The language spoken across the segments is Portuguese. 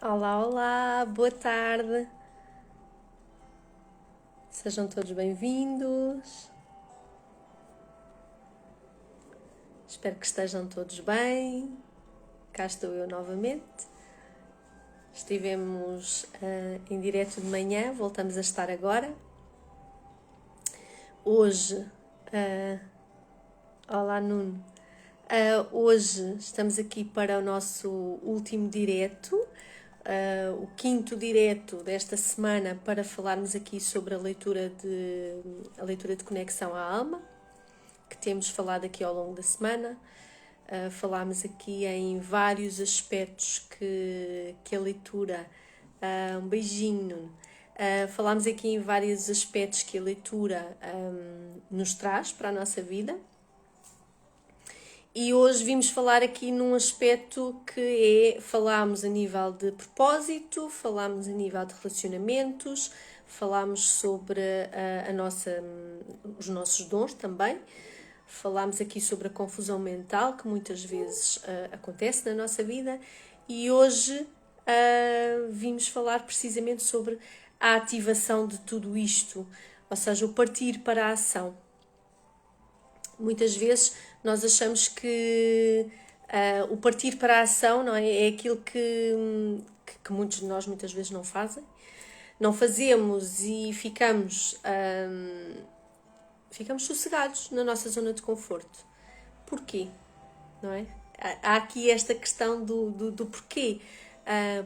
Olá, olá, boa tarde. Sejam todos bem-vindos. Espero que estejam todos bem. Cá estou eu novamente. Estivemos em direto de manhã, voltamos a estar agora. Hoje, olá Nuno. Hoje estamos aqui para o nosso último direto, o quinto direto desta semana, para falarmos aqui sobre a leitura de conexão à alma, que temos falado aqui ao longo da semana. Falámos aqui em vários aspectos que a leitura, um beijinho Nuno, falámos aqui em vários aspectos que a leitura nos traz para a nossa vida. E hoje vimos falar aqui num aspecto que falámos a nível de propósito, falámos a nível de relacionamentos, falámos sobre os nossos dons também, falámos aqui sobre a confusão mental que muitas vezes acontece na nossa vida, e hoje vimos falar precisamente sobre a ativação de tudo isto, ou seja, o partir para a ação. Muitas vezes nós achamos que o partir para a ação, não é aquilo que muitos de nós muitas vezes não fazem. Não fazemos e ficamos sossegados na nossa zona de conforto. Porquê? Não é? Há aqui esta questão do porquê.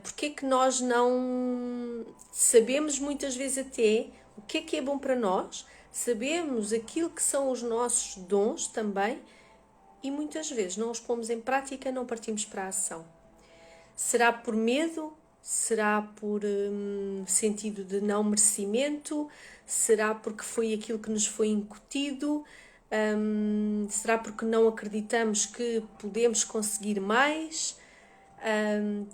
Porquê que nós não sabemos muitas vezes até o que é bom para nós, sabemos aquilo que são os nossos dons também, e muitas vezes não os pomos em prática, não partimos para a ação. Será por medo? Será por sentido de não merecimento? Será porque foi aquilo que nos foi incutido? Será porque não acreditamos que podemos conseguir mais?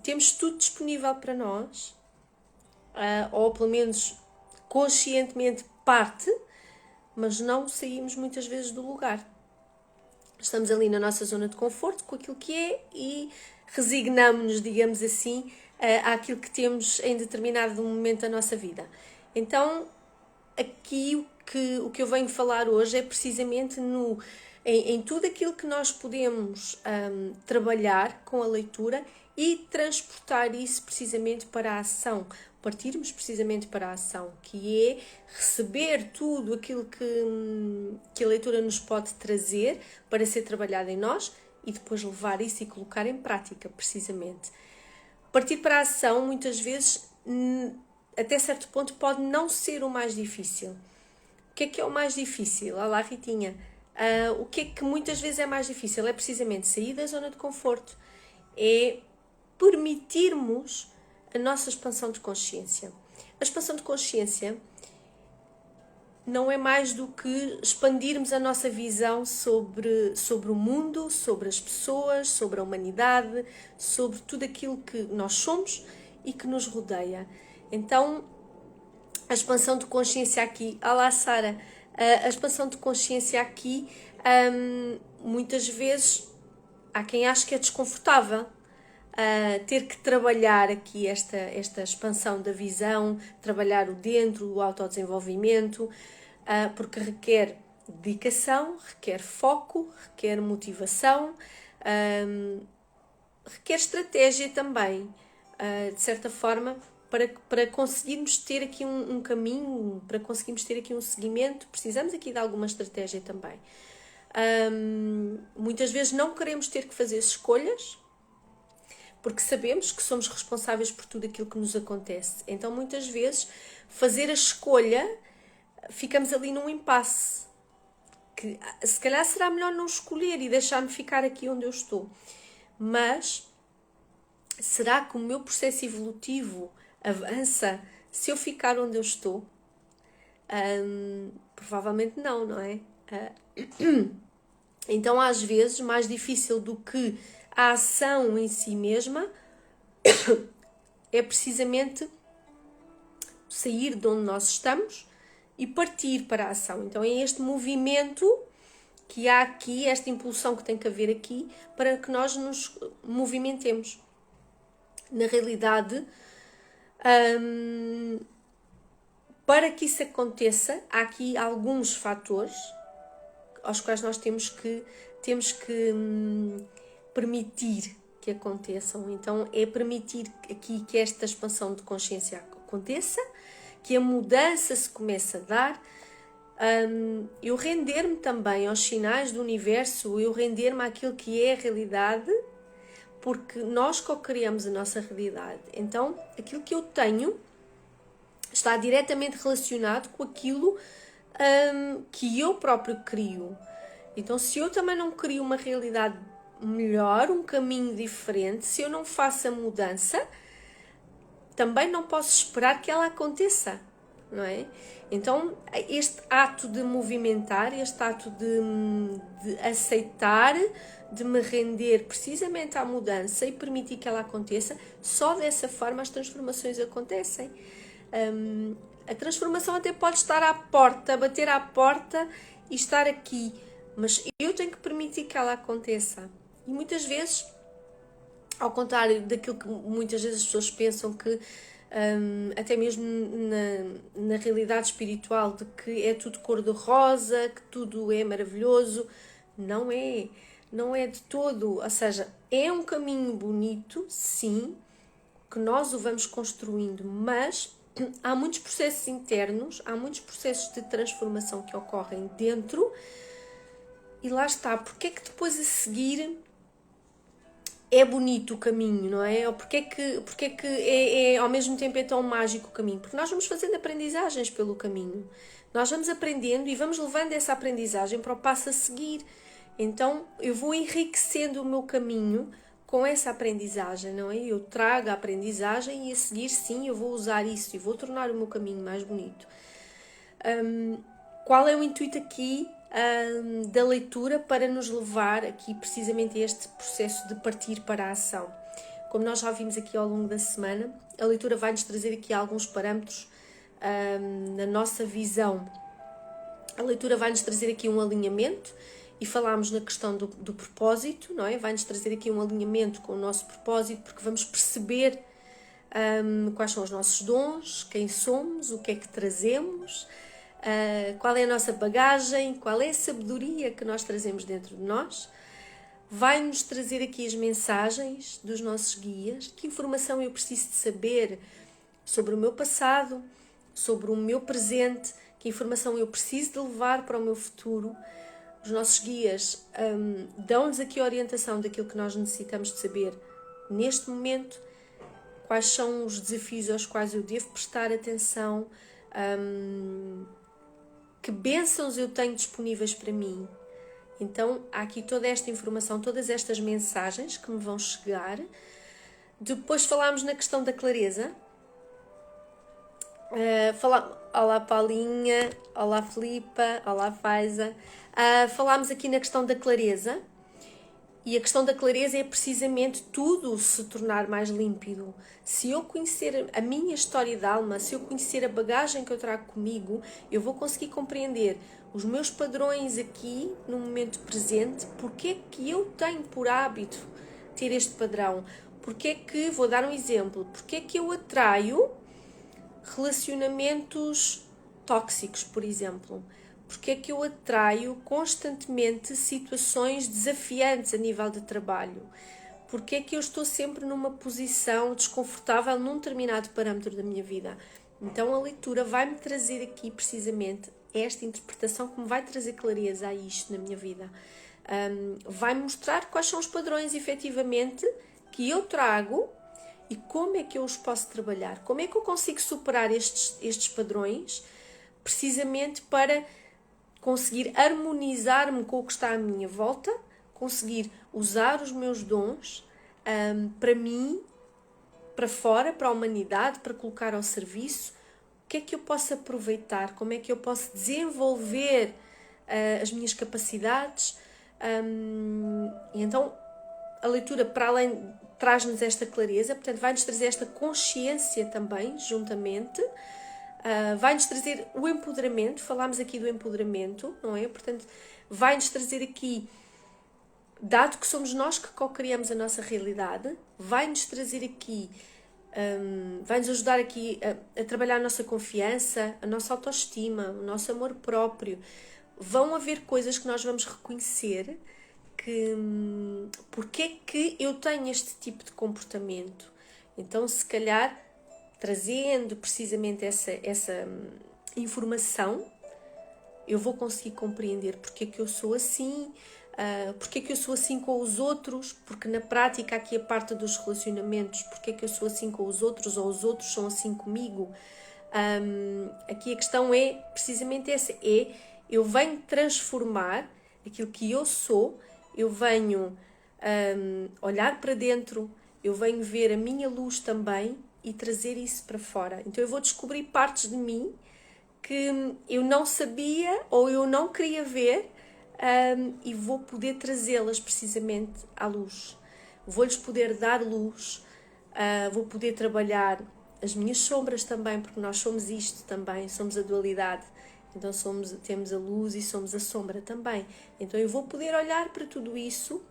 Temos tudo disponível para nós, ou pelo menos conscientemente parte, mas não saímos muitas vezes do lugar. Estamos ali na nossa zona de conforto com aquilo que é e resignamos-nos, digamos assim, àquilo que temos em determinado momento da nossa vida. Então, aqui o que eu venho falar hoje é precisamente em tudo aquilo que nós podemos trabalhar com a leitura e transportar isso precisamente para a ação, partirmos precisamente para a ação, que é receber tudo aquilo que a leitura nos pode trazer para ser trabalhado em nós e depois levar isso e colocar em prática, precisamente. Partir para a ação, muitas vezes, até certo ponto, pode não ser o mais difícil. O que é o mais difícil? Olá, Ritinha. O que é que muitas vezes é mais difícil? É precisamente sair da zona de conforto. É permitirmos a nossa expansão de consciência. A expansão de consciência não é mais do que expandirmos a nossa visão sobre o mundo, sobre as pessoas, sobre a humanidade, sobre tudo aquilo que nós somos e que nos rodeia. Então, a expansão de consciência aqui, olá Sara, a expansão de consciência aqui, muitas vezes há quem ache que é desconfortável. Ter que trabalhar aqui esta expansão da visão, trabalhar o dentro, o autodesenvolvimento, porque requer dedicação, requer foco, requer motivação, requer estratégia também, de certa forma, para conseguirmos ter aqui um caminho, para conseguirmos ter aqui um seguimento, precisamos aqui de alguma estratégia também. Muitas vezes não queremos ter que fazer escolhas, porque sabemos que somos responsáveis por tudo aquilo que nos acontece. Então, muitas vezes, fazer a escolha, ficamos ali num impasse. Que se calhar será melhor não escolher e deixar-me ficar aqui onde eu estou. Mas, será que o meu processo evolutivo avança se eu ficar onde eu estou? Provavelmente não é? Então, às vezes, mais difícil do que a ação em si mesma é precisamente sair de onde nós estamos e partir para a ação. Então é este movimento que há aqui, esta impulsão que tem que haver aqui para que nós nos movimentemos. Na realidade, para que isso aconteça, há aqui alguns fatores aos quais nós temos que permitir que aconteçam. Então, é permitir aqui que esta expansão de consciência aconteça, que a mudança se comece a dar, eu render-me também aos sinais do universo, eu render-me àquilo que é a realidade, porque nós co-criamos a nossa realidade. Então, aquilo que eu tenho está diretamente relacionado com aquilo que eu próprio crio. Então, se eu também não crio uma realidade melhor, um caminho diferente, se eu não faço a mudança, também não posso esperar que ela aconteça, não é? Então, este ato de movimentar, este ato de aceitar, de me render precisamente à mudança e permitir que ela aconteça, só dessa forma as transformações acontecem. A transformação até pode estar à porta, bater à porta e estar aqui, mas eu tenho que permitir que ela aconteça. E muitas vezes, ao contrário daquilo que muitas vezes as pessoas pensam, que até mesmo na realidade espiritual, de que é tudo cor-de-rosa, que tudo é maravilhoso, não é de todo. Ou seja, é um caminho bonito, sim, que nós o vamos construindo, mas há muitos processos internos, há muitos processos de transformação que ocorrem dentro, e lá está. Porque é que depois a seguir é bonito o caminho, não é? Ou porque é que ao mesmo tempo é tão mágico o caminho? Porque nós vamos fazendo aprendizagens pelo caminho. Nós vamos aprendendo e vamos levando essa aprendizagem para o passo a seguir. Então, eu vou enriquecendo o meu caminho com essa aprendizagem, não é? Eu trago a aprendizagem e a seguir, sim, eu vou usar isso e vou tornar o meu caminho mais bonito. Qual é o intuito aqui da leitura para nos levar aqui precisamente a este processo de partir para a ação? Como nós já vimos aqui ao longo da semana, a leitura vai-nos trazer aqui alguns parâmetros na nossa visão. A leitura vai-nos trazer aqui um alinhamento, e falámos na questão do propósito, não é? Vai-nos trazer aqui um alinhamento com o nosso propósito, porque vamos perceber quais são os nossos dons, quem somos, o que é que trazemos, qual é a nossa bagagem, qual é a sabedoria que nós trazemos dentro de nós. Vai-nos trazer aqui as mensagens dos nossos guias, que informação eu preciso de saber sobre o meu passado, sobre o meu presente, que informação eu preciso de levar para o meu futuro. Os nossos guias dão-nos aqui a orientação daquilo que nós necessitamos de saber neste momento, quais são os desafios aos quais eu devo prestar atenção, que bênçãos eu tenho disponíveis para mim. Então, há aqui toda esta informação, todas estas mensagens que me vão chegar. Depois falámos na questão da clareza. Olá Paulinha, olá Filipa, olá Faiza. Falámos aqui na questão da clareza, e a questão da clareza é precisamente tudo se tornar mais límpido. Se eu conhecer a minha história de alma, se eu conhecer a bagagem que eu trago comigo, eu vou conseguir compreender os meus padrões aqui no momento presente. Porque é que eu tenho por hábito ter este padrão? Porque é que, vou dar um exemplo, porque é que eu atraio relacionamentos tóxicos, por exemplo? Porque é que eu atraio constantemente situações desafiantes a nível de trabalho? Porque é que eu estou sempre numa posição desconfortável num determinado parâmetro da minha vida? Então a leitura vai-me trazer aqui precisamente esta interpretação que me vai trazer clareza a isto na minha vida. Vai-me mostrar quais são os padrões efetivamente que eu trago e como é que eu os posso trabalhar. Como é que eu consigo superar estes padrões precisamente para conseguir harmonizar-me com o que está à minha volta, conseguir usar os meus dons para mim, para fora, para a humanidade, para colocar ao serviço. O que é que eu posso aproveitar? Como é que eu posso desenvolver as minhas capacidades? E então a leitura, para além, traz-nos esta clareza, portanto vai-nos trazer esta consciência também, juntamente. Vai-nos trazer o empoderamento, falámos aqui do empoderamento, não é? Portanto, vai-nos trazer aqui dado que somos nós que co-criamos a nossa realidade, vai-nos trazer aqui, vai-nos ajudar aqui a trabalhar a nossa confiança, a nossa autoestima, o nosso amor próprio. Vão haver coisas que nós vamos reconhecer que porque é que eu tenho este tipo de comportamento. Então, se calhar, trazendo precisamente essa informação, eu vou conseguir compreender porque é que eu sou assim, porque é que eu sou assim com os outros, porque na prática aqui a parte dos relacionamentos, porque é que eu sou assim com os outros ou os outros são assim comigo. Aqui a questão é precisamente essa, eu venho transformar aquilo que eu sou, eu venho olhar para dentro, eu venho ver a minha luz também e trazer isso para fora. Então eu vou descobrir partes de mim que eu não sabia ou eu não queria ver, e vou poder trazê-las precisamente à luz. Vou-lhes poder dar luz, vou poder trabalhar as minhas sombras também, porque nós somos isto também, somos a dualidade. Então temos a luz e somos a sombra também. Então eu vou poder olhar para tudo isso,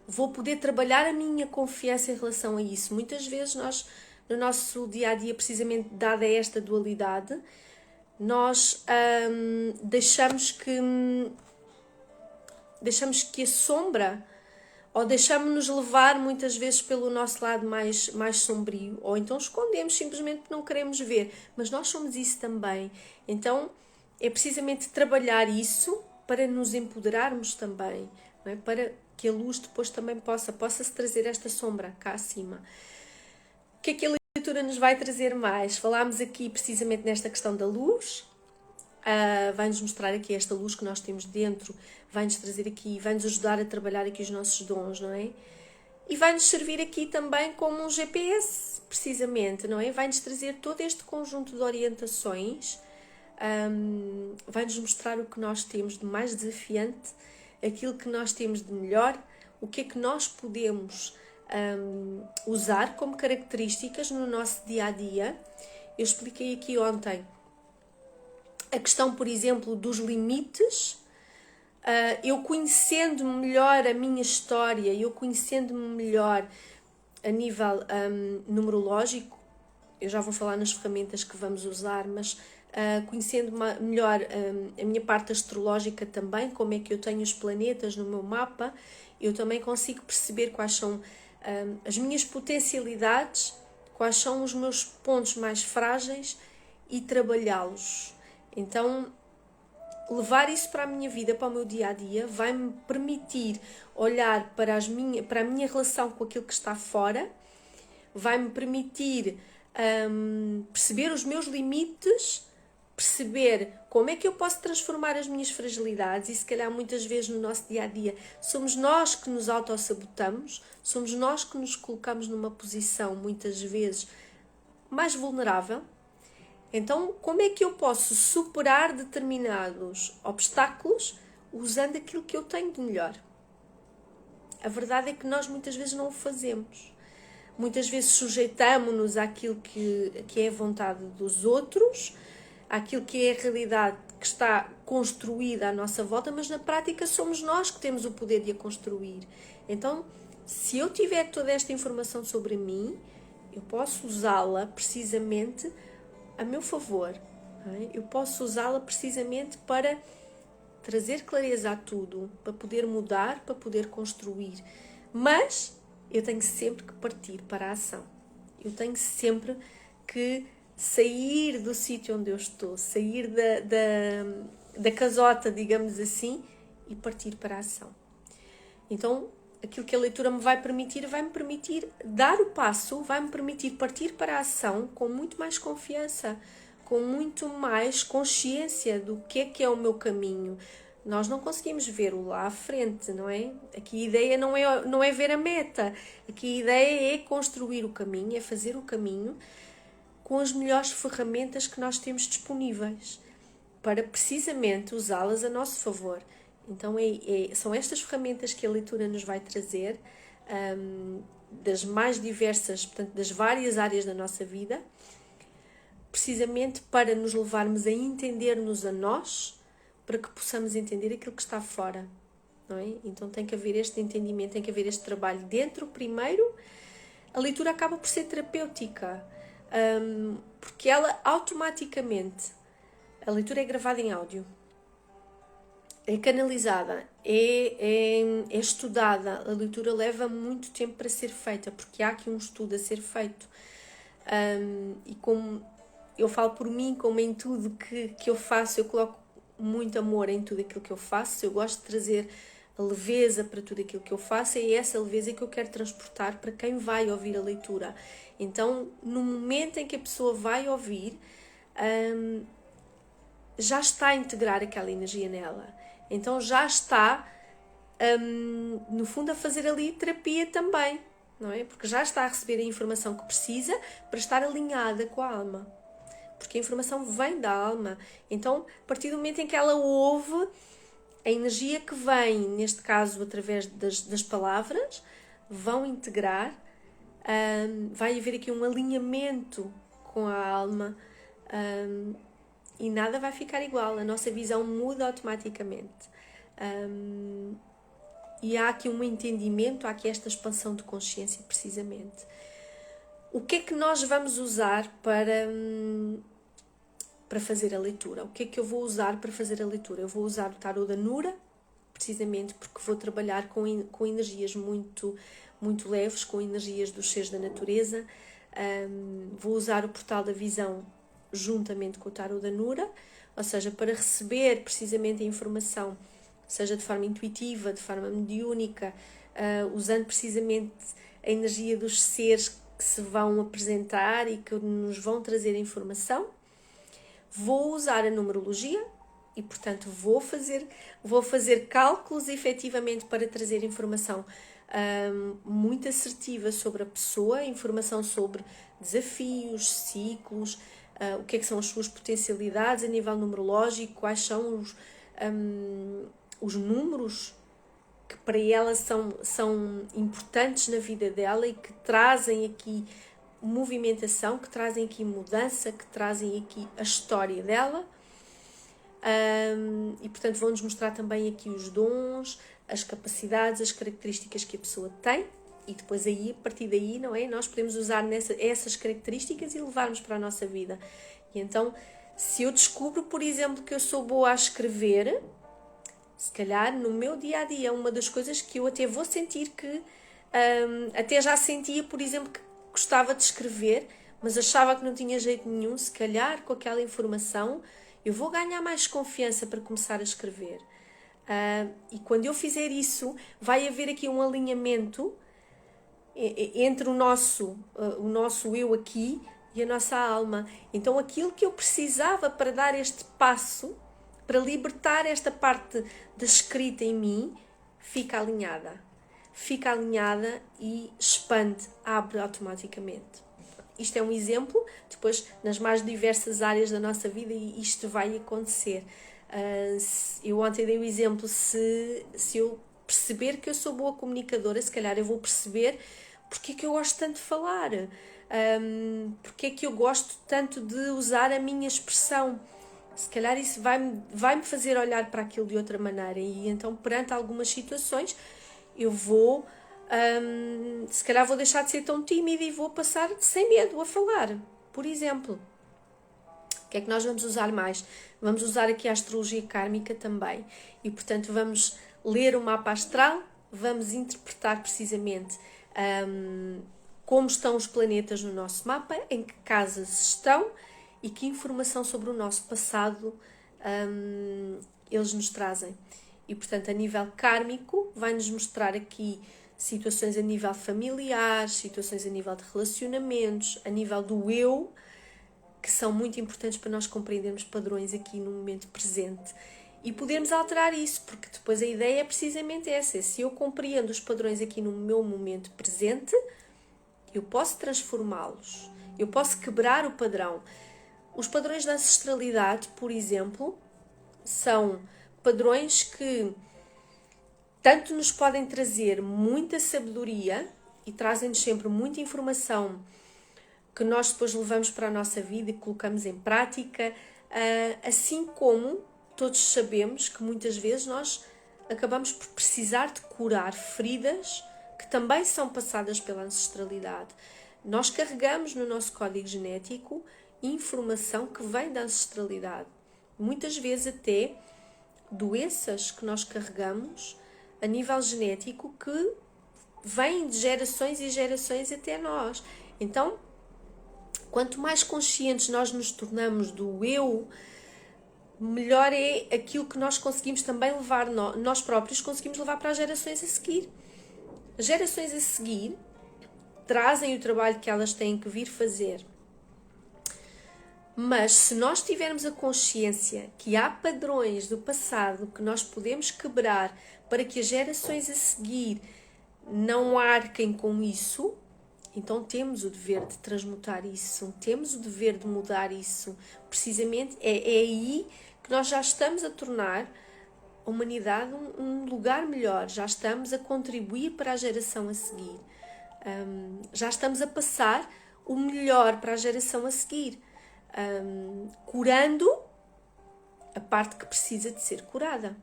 vou poder trabalhar a minha confiança em relação a isso. Muitas vezes nós, no nosso dia-a-dia, precisamente dada esta dualidade, nós deixamos que a sombra, ou deixamos-nos levar muitas vezes pelo nosso lado mais sombrio, ou então escondemos simplesmente porque não queremos ver, mas nós somos isso também. Então é precisamente trabalhar isso para nos empoderarmos também, não é? Para que a luz depois também possa-se trazer esta sombra cá acima. O que é que a leitura nos vai trazer mais? Falámos aqui precisamente nesta questão da luz, vai-nos mostrar aqui esta luz que nós temos dentro, vai-nos trazer aqui, vai-nos ajudar a trabalhar aqui os nossos dons, não é? E vai-nos servir aqui também como um GPS, precisamente, não é? Vai-nos trazer todo este conjunto de orientações, vai-nos mostrar o que nós temos de mais desafiante, aquilo que nós temos de melhor, o que é que nós podemos usar como características no nosso dia-a-dia. Eu expliquei aqui ontem a questão, por exemplo, dos limites. Eu conhecendo-me melhor a minha história, eu conhecendo-me melhor a nível numerológico, eu já vou falar nas ferramentas que vamos usar, mas conhecendo melhor a minha parte astrológica também, como é que eu tenho os planetas no meu mapa, eu também consigo perceber quais são as minhas potencialidades, quais são os meus pontos mais frágeis e trabalhá-los. Então, levar isso para a minha vida, para o meu dia-a-dia, vai-me permitir olhar para a minha relação com aquilo que está fora, vai-me permitir perceber os meus limites, perceber como é que eu posso transformar as minhas fragilidades. E se calhar muitas vezes no nosso dia-a-dia somos nós que nos autossabotamos, somos nós que nos colocamos numa posição muitas vezes mais vulnerável. Então, como é que eu posso superar determinados obstáculos usando aquilo que eu tenho de melhor? A verdade é que nós muitas vezes não o fazemos. Muitas vezes sujeitamos-nos àquilo que é a vontade dos outros, àquilo que é a realidade que está construída à nossa volta, mas na prática somos nós que temos o poder de a construir. Então, se eu tiver toda esta informação sobre mim, eu posso usá-la precisamente a meu favor. Eu posso usá-la precisamente para trazer clareza a tudo, para poder mudar, para poder construir. Mas eu tenho sempre que partir para a ação. Eu tenho sempre que sair do sítio onde eu estou, sair da casota, digamos assim, e partir para a ação. Então, aquilo que a leitura me vai-me permitir dar o passo, vai-me permitir partir para a ação com muito mais confiança, com muito mais consciência do que é o meu caminho. Nós não conseguimos ver-o lá à frente, não é? Aqui a ideia não é ver a meta, aqui a ideia é construir o caminho, é fazer o caminho com as melhores ferramentas que nós temos disponíveis, para precisamente usá-las a nosso favor. Então são estas ferramentas que a leitura nos vai trazer, das mais diversas, portanto, das várias áreas da nossa vida, precisamente para nos levarmos a entender-nos a nós, para que possamos entender aquilo que está fora. não é? Então tem que haver este entendimento, tem que haver este trabalho dentro primeiro. A leitura acaba por ser terapêutica, porque ela automaticamente, a leitura é gravada em áudio, é canalizada, é estudada. A leitura leva muito tempo para ser feita, porque há aqui um estudo a ser feito. E como eu falo por mim, como em tudo que eu faço, eu coloco muito amor em tudo aquilo que eu faço. Eu gosto de trazer a leveza para tudo aquilo que eu faço, e é essa leveza que eu quero transportar para quem vai ouvir a leitura. Então, no momento em que a pessoa vai ouvir, já está a integrar aquela energia nela. Então já está, no fundo, a fazer ali terapia também, não é? Porque já está a receber a informação que precisa para estar alinhada com a alma. Porque a informação vem da alma. Então, a partir do momento em que ela ouve, a energia que vem, neste caso, através das palavras, vão integrar, vai haver aqui um alinhamento com a alma, e nada vai ficar igual, a nossa visão muda automaticamente. E há aqui um entendimento, há aqui esta expansão de consciência, precisamente. O que é que nós vamos usar para fazer a leitura? O que é que eu vou usar para fazer a leitura? Eu vou usar o tarot da Nura, precisamente porque vou trabalhar com energias muito, muito leves, com energias dos seres da natureza. Vou usar o portal da visão juntamente com o tarot da Nura, ou seja, para receber precisamente a informação, seja de forma intuitiva, de forma mediúnica, usando precisamente a energia dos seres que se vão apresentar e que nos vão trazer a informação. Vou usar a numerologia e, portanto, vou fazer cálculos efetivamente para trazer informação muito assertiva sobre a pessoa, informação sobre desafios, ciclos, o que é que são as suas potencialidades a nível numerológico, quais são os números que para ela são importantes na vida dela e que trazem aqui movimentação, que trazem aqui mudança, que trazem aqui a história dela. E portanto vão-nos mostrar também aqui os dons, as capacidades, as características que a pessoa tem, e depois aí, a partir daí, não é? Nós podemos usar essas características e levarmos para a nossa vida. E então, se eu descubro, por exemplo, que eu sou boa a escrever, se calhar no meu dia-a-dia, uma das coisas que eu até vou sentir que, até já sentia, por exemplo, que gostava de escrever, mas achava que não tinha jeito nenhum, se calhar com aquela informação, eu vou ganhar mais confiança para começar a escrever. E quando eu fizer isso, vai haver aqui um alinhamento entre o nosso eu aqui e a nossa alma. Então aquilo que eu precisava para dar este passo, para libertar esta parte da escrita em mim, fica alinhada e expande, abre automaticamente. Isto é um exemplo, depois nas mais diversas áreas da nossa vida isto vai acontecer. Eu ontem dei o exemplo, se eu perceber que eu sou boa comunicadora, se calhar eu vou perceber porque é que eu gosto tanto de falar, porque é que eu gosto tanto de usar a minha expressão. Se calhar isso vai-me fazer olhar para aquilo de outra maneira, e então perante algumas situações eu vou, se calhar vou deixar de ser tão tímida e vou passar sem medo a falar, por exemplo. O que é que nós vamos usar mais? Vamos usar aqui a astrologia kármica também, e portanto vamos ler o mapa astral, vamos interpretar precisamente como estão os planetas no nosso mapa, em que casas estão e que informação sobre o nosso passado eles nos trazem. E portanto, a nível kármico, vai-nos mostrar aqui situações a nível familiar, situações a nível de relacionamentos, a nível do eu, que são muito importantes para nós compreendermos padrões aqui no momento presente e podermos alterar isso, porque depois a ideia é precisamente essa: se eu compreendo os padrões aqui no meu momento presente, eu posso transformá-los, eu posso quebrar o padrão. Os padrões da ancestralidade, por exemplo, são padrões que tanto nos podem trazer muita sabedoria e trazem-nos sempre muita informação que nós depois levamos para a nossa vida e colocamos em prática, assim como todos sabemos que muitas vezes nós acabamos por precisar de curar feridas que também são passadas pela ancestralidade. Nós carregamos no nosso código genético informação que vem da ancestralidade. Muitas vezes até doenças que nós carregamos a nível genético que vêm de gerações e gerações até nós. Então, quanto mais conscientes nós nos tornamos do eu, melhor é aquilo que nós conseguimos também levar, nós próprios conseguimos levar para as gerações a seguir. As gerações a seguir trazem o trabalho que elas têm que vir fazer. Mas se nós tivermos a consciência que há padrões do passado que nós podemos quebrar para que as gerações a seguir não arquem com isso, então temos o dever de transmutar isso, temos o dever de mudar isso. Precisamente é aí que nós já estamos a tornar a humanidade um lugar melhor, já estamos a contribuir para a geração a seguir, já estamos a passar o melhor para a geração a seguir, curando a parte que precisa de ser curada.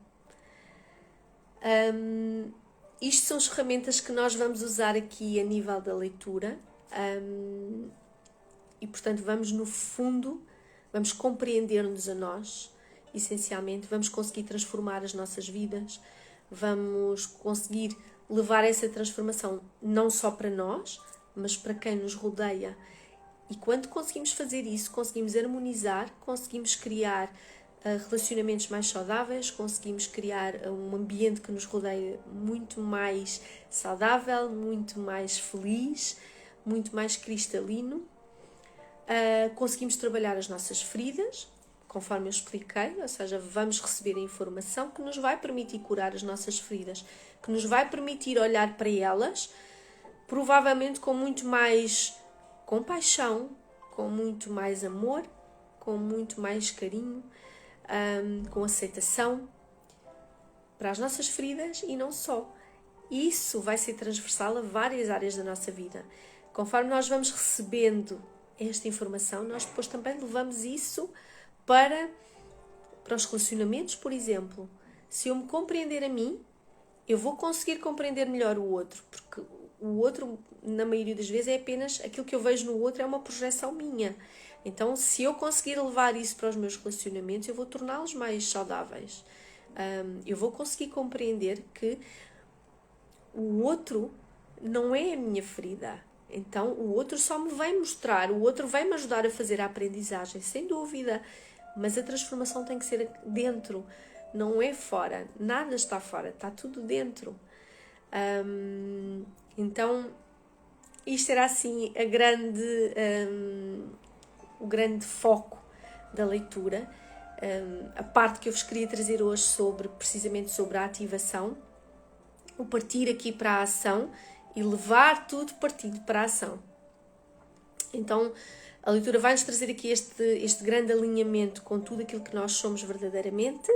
Isto são as ferramentas que nós vamos usar aqui a nível da leitura, e portanto vamos no fundo, vamos compreender-nos a nós, essencialmente, vamos conseguir transformar as nossas vidas, vamos conseguir levar essa transformação não só para nós, mas para quem nos rodeia. E quando conseguimos fazer isso, conseguimos harmonizar, conseguimos criar relacionamentos mais saudáveis, conseguimos criar um ambiente que nos rodeia muito mais saudável, muito mais feliz, muito mais cristalino. Conseguimos trabalhar as nossas feridas, conforme eu expliquei, ou seja, vamos receber a informação que nos vai permitir curar as nossas feridas, que nos vai permitir olhar para elas, provavelmente com muito mais compaixão, com muito mais amor, com muito mais carinho, com aceitação para as nossas feridas e não só. Isso vai ser transversal a várias áreas da nossa vida. Conforme nós vamos recebendo esta informação, nós depois também levamos isso para os relacionamentos, por exemplo. Se eu me compreender a mim, eu vou conseguir compreender melhor o outro, porque o outro, na maioria das vezes, é apenas aquilo que eu vejo no outro, é uma projeção minha. Então, se eu conseguir levar isso para os meus relacionamentos, eu vou torná-los mais saudáveis. Eu vou conseguir compreender que o outro não é a minha ferida. Então, o outro só me vai mostrar, o outro vai me ajudar a fazer a aprendizagem, sem dúvida. Mas a transformação tem que ser dentro, não é fora. Nada está fora, está tudo dentro. Então, isto era assim o grande foco da leitura. A parte que eu vos queria trazer hoje precisamente sobre a ativação, o partir aqui para a ação e levar tudo partido para a ação. Então, a leitura vai-nos trazer aqui este grande alinhamento com tudo aquilo que nós somos verdadeiramente,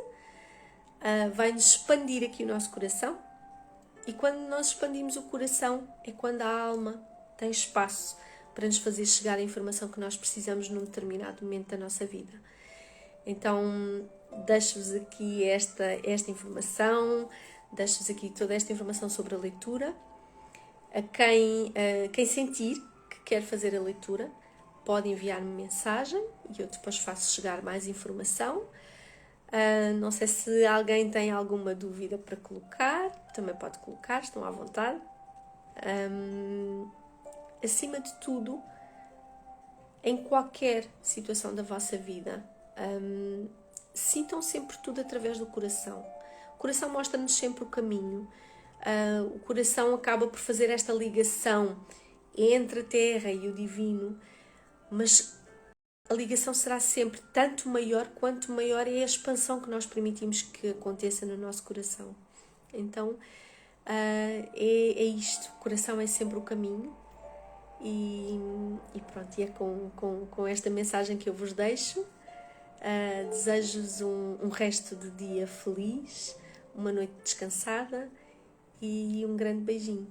vai-nos expandir aqui o nosso coração, e quando nós expandimos o coração é quando a alma tem espaço para nos fazer chegar a informação que nós precisamos num determinado momento da nossa vida. Então, deixo-vos aqui esta informação, deixo-vos aqui toda esta informação sobre a leitura. A quem sentir que quer fazer a leitura, pode enviar-me mensagem e eu depois faço chegar mais informação. Não sei se alguém tem alguma dúvida para colocar, também pode colocar, estão à vontade. Acima de tudo, em qualquer situação da vossa vida, sintam sempre tudo através do coração. O coração mostra-nos sempre o caminho. O coração acaba por fazer esta ligação entre a terra e o divino, mas a ligação será sempre tanto maior quanto maior é a expansão que nós permitimos que aconteça no nosso coração. Então, é isto. O coração é sempre o caminho. E pronto, e é com esta mensagem que eu vos deixo. Desejo-vos um resto de dia feliz, uma noite descansada e um grande beijinho.